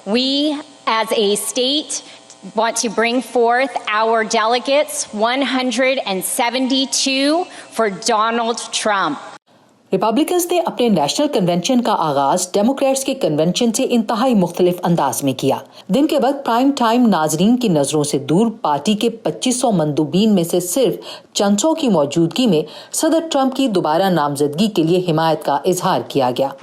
We, as a state, want to bring forth our delegates, 172 for Donald Trump. Republicans ने अपने national convention का आगाज Democrats के convention से इंतहाई मुख्तलिफ अंदाज में किया। दिन के वक्त प्राइम टाइम नाजरीन की नजरों से दूर पार्टी के 2500 मंदूबीन में से सिर्फ चंद सौ की मौजूदगी में सदर ट्रंप की दोबारा नामजदगी के लिए हिमायत का इजहार किया गया।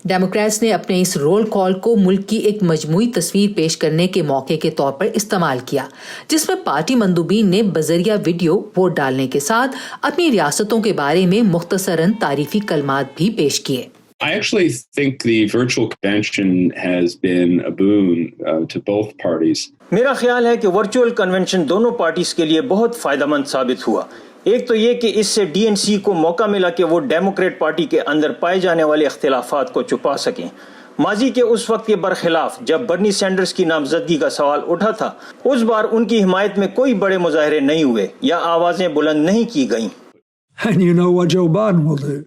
डेमोक्रेट्स ने अपने इस रोल कॉल को मुल्क की एक मजमूई तस्वीर पेश करने के मौके के तौर पर इस्तेमाल किया, जिसमें पार्टी मंदूबीन ने बजरिया वीडियो वोट डालने के साथ अपनी रियासतों के बारे में मुख्तसरन तारीफी कलमात भी पेश किए। I actually think the virtual convention has been a boon to both parties. मेरा ख्याल है कि वर्चुअल कन्वेंशन दोनों पार्टीज के लिए बहुत फायदेमंद साबित हुआ। एक तो ये कि इससे डीएनसी को मौका मिला कि वो डेमोक्रेट पार्टी के अंदर पाए जाने वाले इख्तिलाफात को छुपा सकें। माजी के उस वक्त के बरखिलाफ जब बर्नी सैंडर्स की नामजदगी का सवाल उठा था, उस बार उनकी हिमायत में कोई बड़े मुजाहरे नहीं हुए या आवाजें बुलंद नहीं की गईं। And you know what Joe Biden will do.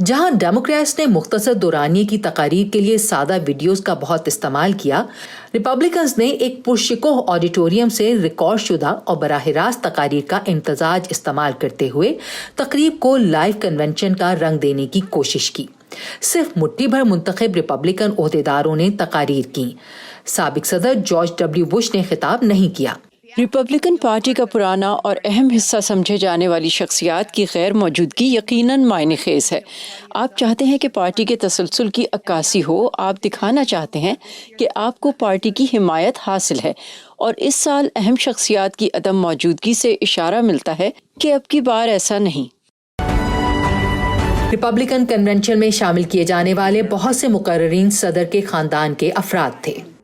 जहां डेमोक्रेट्स ने मुख्तसर दौरानिये की तकारीर के लिए सादा वीडियोस का बहुत इस्तेमाल किया, रिपब्लिकन्स ने एक पुरशिकोह ऑडिटोरियम से रिकॉर्ड शुदा और बराह रास्त तकारीर का इम्तजाज इस्तेमाल करते हुए तकरीब को लाइव कन्वेंशन का रंग देने की कोशिश की। सिर्फ मुट्ठी भर मुंतखब रिपब्लिकन ओहदेदारों ने तकारीर की। साबिक सदर जॉर्ज डब्ल्यू बुश ने खिताब नहीं किया। रिपब्लिकन पार्टी का पुराना और अहम हिस्सा समझे जाने वाली शख्सियात की गैर मौजूदगी यकीनन मायने खेज है। आप चाहते हैं कि पार्टी के तसलसल की अक्कासी हो, आप दिखाना चाहते हैं कि आपको पार्टी की हिमायत हासिल है, और इस साल अहम शख्सियात की अदम मौजूदगी से इशारा मिलता है कि अब की बार ऐसा नहीं। रिपब्लिकन कन्वेंशन में शामिल किए जाने वाले बहुत से मुकर्ररीन सदर के खानदान के अफराद थे।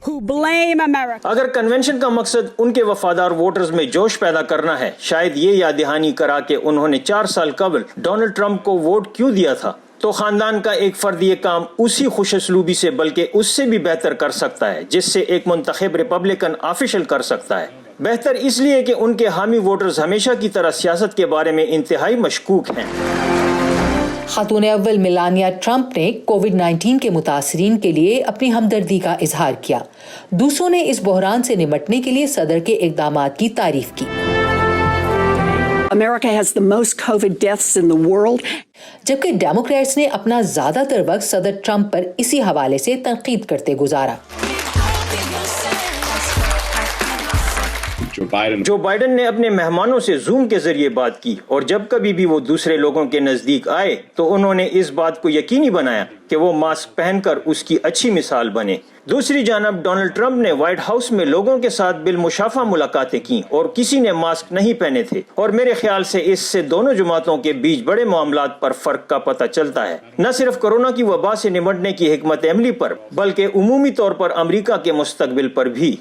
अगर कन्वेंशन का मकसद उनके वफादार वोटर्स में जोश पैदा करना है, शायद ये याद दहानी करा कि उन्होंने 4 साल कबल डोनाल्ड ट्रंप को वोट क्यों दिया था, तो खानदान का एक फर्द ये काम उसी खुशसलूबी से बल्कि उससे भी बेहतर कर सकता है जिससे एक मुंतखब रिपब्लिकन ऑफिशियल कर सकता है। बेहतर इसलिए कि उनके हामी वोटर्स हमेशा की तरह सियासत के बारे में इंतहाई मशकूक हैं। खातून अव्वल मेलानिया ट्रंप ने कोविड-19 के मुतासरीन के लिए अपनी हमदर्दी का इजहार किया। दूसरों ने इस बहरान से निमटने के लिए सदर के इक़दामात की तारीफ की। America has the most COVID deaths in the world. जबकि डेमोक्रेट्स ने अपना ज्यादातर वक्त सदर ट्रंप पर इसी हवाले से तनकीद करते गुजारा। जो बाइडन ने अपने मेहमानों से जूम के जरिए बात की, और जब कभी भी वो दूसरे लोगों के नजदीक आए तो उन्होंने इस बात को यकीनी बनाया कि वो मास्क पहनकर उसकी अच्छी मिसाल बने। दूसरी जानब डोनाल्ड ट्रंप ने व्हाइट हाउस में लोगों के साथ बिलमुशाफा मुलाकातें की और किसी ने मास्क नहीं पहने थे, और मेरे ख्याल से इससे दोनों जमातों के बीच बड़े मामलात पर फर्क का पता चलता है, न सिर्फ कोरोना की वबा से निमटने की हिकमत अमली पर बल्कि उमूमी तौर पर अमरीका के मुस्तकबिल पर भी।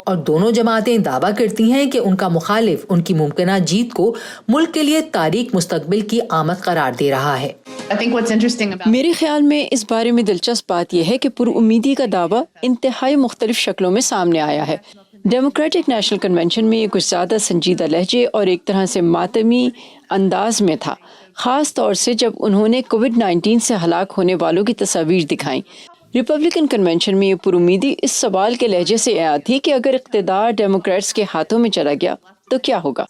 और दोनों जमातें दावा करती हैं कि उनका मुखालिफ उनकी मुमकिना जीत को मुल्क के लिए तारीख मुस्तकबिल की आमद करार दे रहा है। मेरे ख्याल में इस बारे में दिलचस्प बात यह है कि पुरउम्मीदी का दावा इंतहाई मुख्तलिफ शक्लों में सामने आया है। डेमोक्रेटिक नेशनल कन्वेंशन में ये कुछ ज़्यादा संजीदा लहजे और एक तरह से मातमी अंदाज में था, ख़ास तौर से जब उन्होंने कोविड-19 से हलाक होने वालों की तस्वीर दिखाई। रिपब्लिकन कन्वेंशन में ये पुरुमीदी इस सवाल के लहजे से आया थी कि अगर इक़्तिदार डेमोक्रेट्स के हाथों में चला गया तो क्या होगा।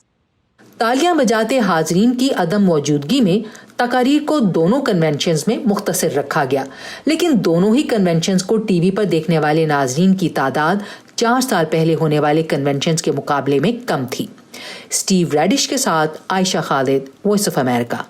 तालियां बजाते हाजरीन की अदम मौजूदगी में तकारीर को दोनों कन्वेंशंस में मुख्तसर रखा गया, लेकिन दोनों ही कन्वेंशंस को टीवी पर देखने वाले नाजरीन की तादाद 4 साल पहले होने वाले कन्वेंशंस के मुकाबले में कम थी। स्टीव रेडिश के साथ Ayesha Khalid, voice of America.